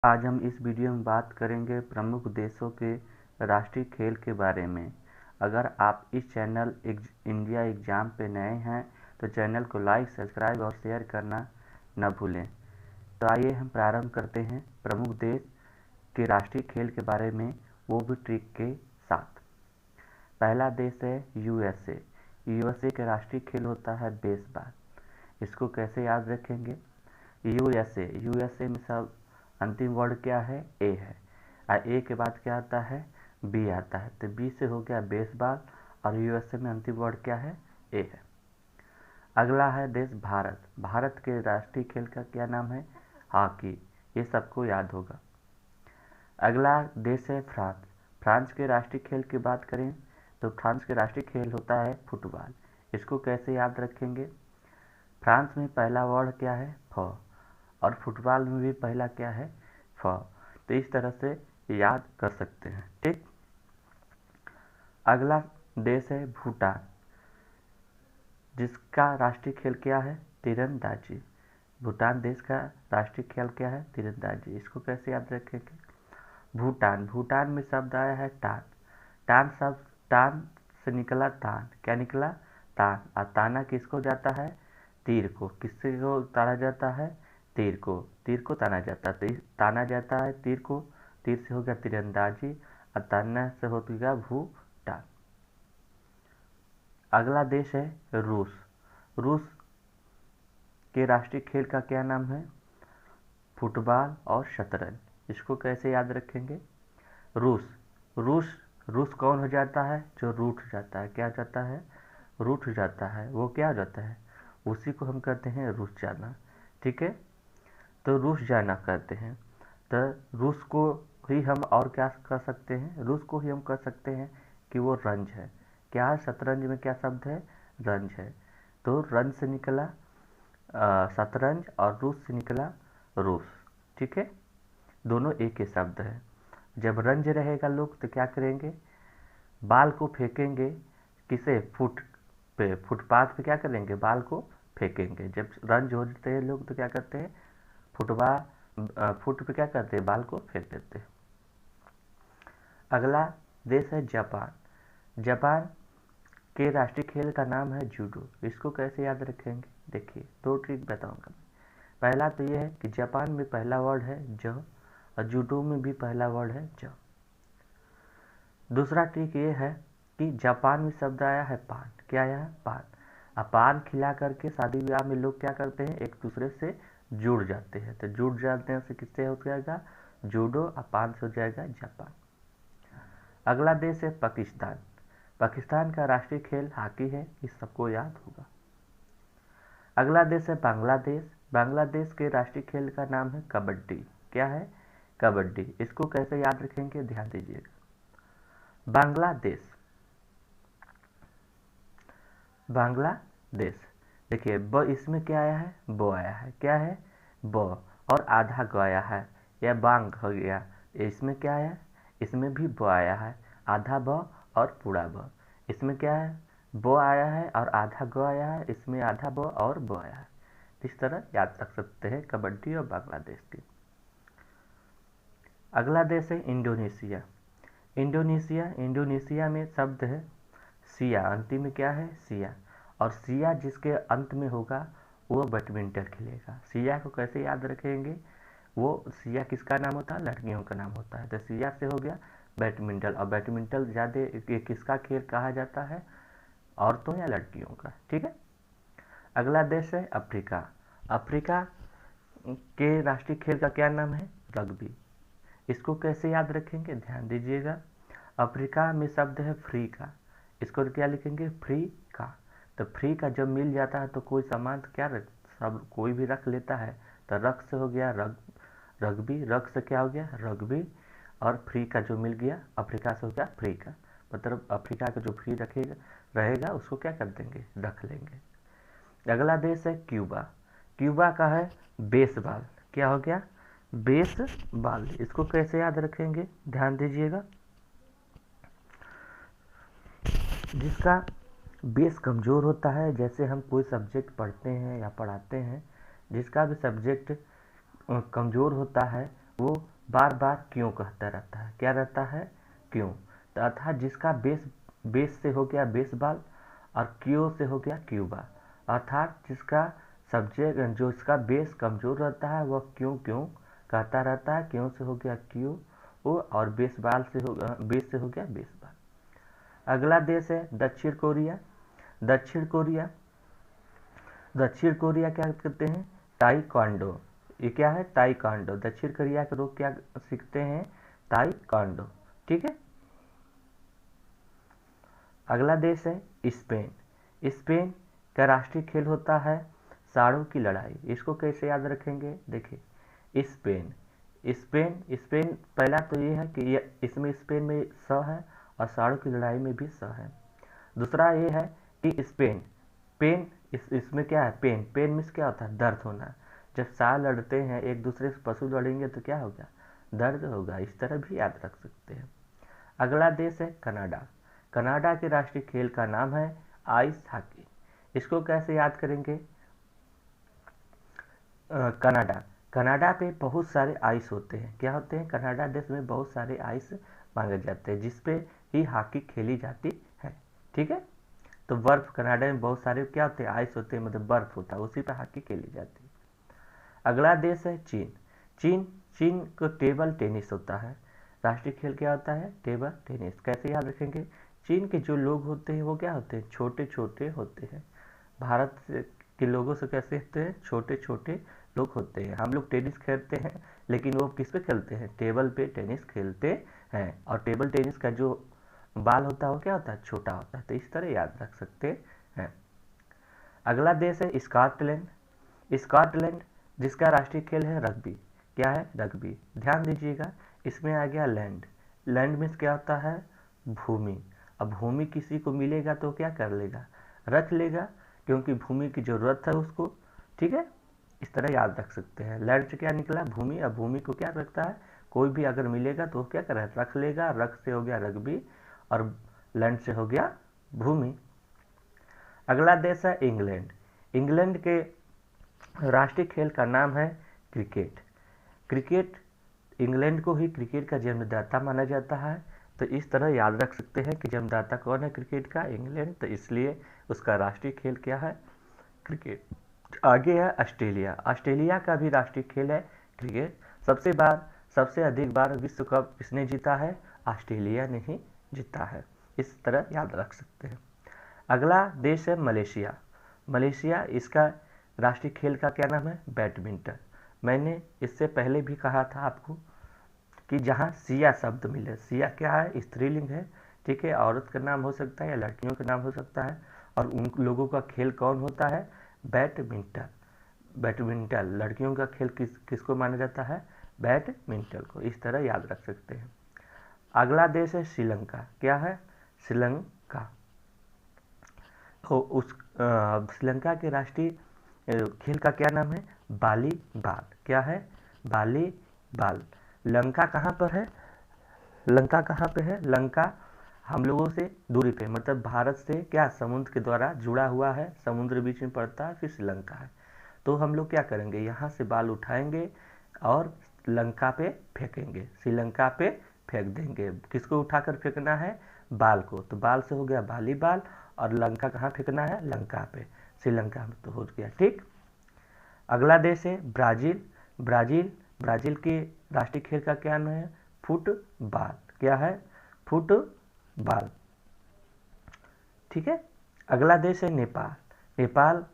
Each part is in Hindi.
आज हम इस वीडियो में बात करेंगे प्रमुख देशों के राष्ट्रीय खेल के बारे में। अगर आप इस चैनल इंडिया एग्जाम पे नए हैं तो चैनल को लाइक, सब्सक्राइब और शेयर करना न भूलें। तो आइए हम प्रारंभ करते हैं प्रमुख देश के राष्ट्रीय खेल के बारे में, वो भी ट्रिक के साथ। पहला देश है यूएसए। यूएसए के राष्ट्रीय खेल होता है बेसबॉल। इसको कैसे याद रखेंगे? यूएसए में सब अंतिम वर्ड क्या है? ए है। और ए के बाद क्या आता है? बी आता है। तो बी से हो गया बेसबॉल और यूएसए में अंतिम वर्ड क्या है? ए है। अगला है देश भारत। भारत के राष्ट्रीय खेल का क्या नाम है? हॉकी। ये सबको याद होगा। अगला देश है फ्रांस। फ्रांस के राष्ट्रीय खेल की बात करें तो फ्रांस के राष्ट्रीय खेल होता है फुटबॉल। इसको कैसे याद रखेंगे? फ्रांस में पहला वर्ड क्या है? फ। और फुटबॉल में भी पहला क्या है? फ। तो इस तरह से याद कर सकते हैं। ठीक। अगला देश है भूटान, जिसका राष्ट्रीय खेल क्या है? तीरंदाजी। भूटान देश का राष्ट्रीय खेल क्या है? तीरंदाजी। इसको कैसे याद रखेंगे? भूटान में शब्द आया है टान। टान से निकला तान। क्या निकला? तान। और ताना किसको जाता है? तीर को। किससे को ताना जाता है? तीर को ताना जाता है। ताना जाता है तीर को। तीर से हो गया तीरंदाजी और ताना से हो गया भूटान। अगला देश है रूस। रूस के राष्ट्रीय खेल का क्या नाम है? फुटबॉल और शतरंज। इसको कैसे याद रखेंगे? रूस कौन हो जाता है? जो रूठ जाता है। क्या हो जाता है? रूठ जाता है। वो क्या हो जाता है? उसी को हम कहते हैं रूस जाना। ठीक है। तो रूस जाना कहते हैं। तो रूस को ही हम और क्या कर सकते हैं? रूस को ही हम कह सकते हैं कि वो रंज है। क्या है? शतरंज में क्या शब्द है? रंज है। तो रंज से निकला शतरंज और रूस से निकला रूस। ठीक है। दोनों एक ही शब्द है। जब रंज रहेगा लोग तो क्या करेंगे? बाल को फेंकेंगे। किसे? फुटपाथ पे क्या करेंगे? बाल को फेंकेंगे। जब रंज होते हैं लोग तो क्या करते हैं? फुट पे क्या करते हैं? बाल को फेंक देते हैं। अगला देश है जापान। जापान के राष्ट्रीय खेल का नाम है जूडो। इसको कैसे याद रखेंगे? देखिए, दो ट्रिक बताऊंगा। पहला तो ये है कि जापान में पहला वर्ड है ज और जूडो में भी पहला वर्ड है ज। दूसरा ट्रिक ये है कि जापान में शब्द आया है पान। क्या आया है? पान। अब पान खिला करके शादी ब्याह में लोग क्या करते हैं? एक दूसरे से जुड़ जाते हैं। तो जुड़ जाते हैं से किससे हो जाएगा? जूडो। और पान से हो जाएगा जापान। अगला देश है पाकिस्तान। पाकिस्तान का राष्ट्रीय खेल हॉकी है। इस सबको याद होगा। अगला देश है बांग्लादेश। बांग्लादेश के राष्ट्रीय खेल का नाम है कबड्डी। क्या है? कबड्डी। इसको कैसे याद रखेंगे? ध्यान दीजिएगा। बांग्लादेश। देखिए, ब इसमें क्या आया है? बो आया है। क्या है? ब। और आधा ग आया है, यह बांग हो गया। इसमें क्या है? इसमें भी ब आया है, आधा ब और पूरा ब। इसमें क्या है? ब आया है और आधा ग आया है। इसमें आधा ब और ब आया है। इस तरह याद रख सकते हैं कबड्डी और बांग्लादेश की। अगला देश है इंडोनेशिया। इंडोनेशिया में शब्द है सिया। अंतिम में क्या है? सिया। और सिया जिसके अंत में होगा वो बैडमिंटन खेलेगा। सिया को कैसे याद रखेंगे? वो सिया किसका नाम होता है? लड़कियों का नाम होता है। तो सिया से हो गया बैडमिंटन। और बैडमिंटन ज़्यादा किसका खेल कहा जाता है? औरतों या लड़कियों का। ठीक है। अगला देश है अफ्रीका। अफ्रीका के राष्ट्रीय खेल का क्या नाम है? रग्बी। इसको कैसे याद रखेंगे? ध्यान दीजिएगा। अफ्रीका में शब्द है फ्री का। इसको क्या लिखेंगे? फ्री का। तो फ्री का जब मिल जाता है तो कोई सामान क्या सब कोई भी रख लेता है। तो रख से हो गया रग्बी। रख से क्या हो गया? रग्बी। और फ्री का जो मिल गया अफ्रीका से हो गया फ्री का। मतलब अफ्रीका का जो फ्री रखेगा रहेगा उसको क्या कर देंगे? रख लेंगे। अगला देश है क्यूबा। क्यूबा का है बेसबॉल। क्या हो गया? बेसबॉल। इसको कैसे याद रखेंगे? ध्यान दीजिएगा। जिसका बेस कमज़ोर होता है, जैसे हम कोई सब्जेक्ट पढ़ते हैं या पढ़ाते हैं, जिसका भी सब्जेक्ट कमज़ोर होता है वो बार बार क्यों कहता रहता है। क्या रहता है? क्यों। तो अर्थात जिसका बेस से हो गया बेसबॉल और क्यों से हो गया क्यूबा, अर्थात जिसका सब्जेक्ट जो इसका बेस कमज़ोर रहता है वह क्यों क्यों कहता रहता है। क्यों से हो गया क्यों वो, और बेस से हो गया बेसबॉल। अगला देश है दक्षिण कोरिया। दक्षिण कोरिया क्या करते हैं? ताइक्वांडो। ये क्या है? ताइक्वांडो। दक्षिण कोरिया के लोग क्या सीखते हैं? ताइक्वांडो। ठीक है। अगला देश है स्पेन। स्पेन का राष्ट्रीय खेल होता है साड़ों की लड़ाई। इसको कैसे याद रखेंगे? देखिए स्पेन पहला तो ये है कि इसमें स्पेन में स है और साड़ों की लड़ाई में भी स है। दूसरा ये है कि इसमें क्या है? पेन मीन्स क्या होता है? दर्द होना। जब साल लड़ते हैं एक दूसरे से, पशु लड़ेंगे तो क्या होगा? दर्द होगा। इस तरह भी याद रख सकते हैं। अगला देश है कनाडा। कनाडा के राष्ट्रीय खेल का नाम है आइस हॉकी। इसको कैसे याद करेंगे? कनाडा पे बहुत सारे आइस होते हैं। क्या होते हैं? कनाडा देश में बहुत सारे आइस मांगे जाते हैं जिसपे ही हॉकी खेली जाती है। ठीक है। तो बर्फ, कनाडा में बहुत सारे क्या होते हैं? आइस होते हैं, मतलब बर्फ होता है, उसी पे हॉकी खेली जाती है। अगला देश है चीन को टेबल टेनिस होता है। राष्ट्रीय खेल क्या होता है? Table tennis. कैसे याद रखेंगे? चीन के जो लोग होते हैं वो क्या होते हैं? छोटे छोटे होते हैं। भारत के लोगों से कैसे होते हैं? छोटे छोटे लोग होते हैं। हम लोग टेनिस खेलते हैं लेकिन वो किस पे खेलते हैं? टेबल पे टेनिस खेलते हैं। और टेबल टेनिस का जो बाल होता है वो क्या होता है? छोटा होता है। तो इस तरह याद रख सकते हैं। अगला देश है स्कॉटलैंड जिसका राष्ट्रीय खेल है रग्बी। क्या है? रग्बी। ध्यान दीजिएगा, इसमें आ गया लैंड मीन्स क्या होता है? भूमि। अब भूमि किसी को मिलेगा तो क्या कर लेगा? रख लेगा, क्योंकि भूमि की जरूरत है उसको। ठीक है। इस तरह याद रख सकते हैं। लैंड से क्या निकला? भूमि। अब भूमि को क्या रखता है? कोई भी अगर मिलेगा तो क्या कर रख लेगा। रख से हो गया रग्बी और लैंड से हो गया भूमि। अगला देश है इंग्लैंड के राष्ट्रीय खेल का नाम है क्रिकेट। इंग्लैंड को ही क्रिकेट का जन्मदाता माना जाता है। तो इस तरह याद रख सकते हैं कि जन्मदाता कौन है क्रिकेट का? इंग्लैंड। तो इसलिए उसका राष्ट्रीय खेल क्या है? क्रिकेट। आगे है ऑस्ट्रेलिया का भी राष्ट्रीय खेल है क्रिकेट। सबसे अधिक बार विश्व कप किसने जीता है? ऑस्ट्रेलिया ने ही जीता है। इस तरह याद रख सकते हैं। अगला देश है मलेशिया। इसका राष्ट्रीय खेल का क्या नाम है? बैडमिंटन। मैंने इससे पहले भी कहा था आपको कि जहाँ सिया शब्द मिले, सिया क्या है? स्त्रीलिंग है। ठीक है। औरत का नाम हो सकता है या लड़कियों का नाम हो सकता है। और उन लोगों का खेल कौन होता है? बैडमिंटन। लड़कियों का खेल किसको माना जाता है? बैडमिंटन को। इस तरह याद रख सकते हैं। अगला देश है श्रीलंका। क्या है? श्रीलंका। तो श्रीलंका के राष्ट्रीय खेल का क्या नाम है? वॉलीबॉल। क्या है? वॉलीबॉल। लंका कहाँ पर है? लंका हम लोगों से दूरी पे, मतलब भारत से क्या समुद्र के द्वारा जुड़ा हुआ है। समुद्र बीच में पड़ता है, फिर श्रीलंका है। तो हम लोग क्या करेंगे? यहाँ से बाल उठाएंगे और लंका पे फेंकेंगे, श्रीलंका पे फेंक देंगे। किसको उठाकर फेंकना है? बाल को। तो बाल से हो गया वॉलीबॉल और लंका कहाँ फेंकना है? लंका पे। श्रीलंका में तो हो गया। ठीक। अगला देश है ब्राज़ील के राष्ट्रीय खेल का क्या नाम है? फुटबॉल। क्या है? फुटबॉल। ठीक है। अगला देश है नेपाल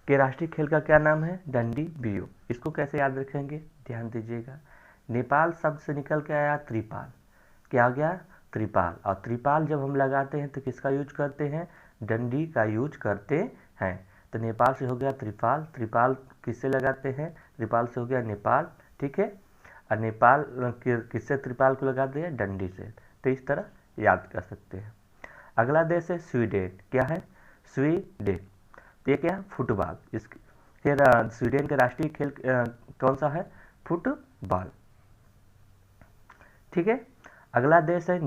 के राष्ट्रीय खेल का क्या नाम है? डंडी बियो। इसको कैसे याद रखेंगे? ध्यान दीजिएगा, नेपाल शब्द से निकल के आया त्रिपाल। क्या हो गया? त्रिपाल। और त्रिपाल जब हम लगाते हैं तो किसका यूज करते हैं? डंडी का यूज करते हैं। तो नेपाल से हो गया त्रिपाल। त्रिपाल किससे लगाते हैं? त्रिपाल से हो गया नेपाल। ठीक है। और नेपाल किससे त्रिपाल को लगाते हैं? डंडी से। तो इस तरह याद कर सकते हैं। अगला देश है स्वीडन। क्या है? स्वीडन। तो ये क्या है? फुटबॉल। फिर स्वीडन का राष्ट्रीय खेल कौन सा है? फुटबॉल। ठीक है। अगला देश है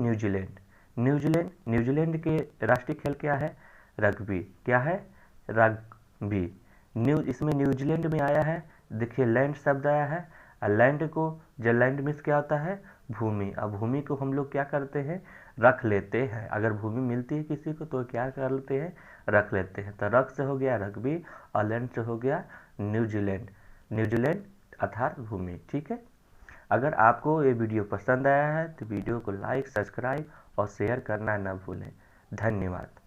न्यूजीलैंड के राष्ट्रीय खेल क्या है? रग्बी। क्या है? रग्बी। इसमें न्यूजीलैंड में आया है, देखिए लैंड शब्द आया है और लैंड को, जो लैंड मीन्स क्या होता है, भूमि। अब भूमि को हम लोग क्या करते हैं, रख लेते हैं। अगर भूमि मिलती है किसी को तो क्या कर लेते हैं, रख लेते हैं। तो रख से हो गया रग्बी और लैंड से हो गया न्यूजीलैंड। न्यूजीलैंड अर्थात भूमि। ठीक है। अगर आपको ये वीडियो पसंद आया है तो वीडियो को लाइक, सब्सक्राइब और शेयर करना न भूलें। धन्यवाद।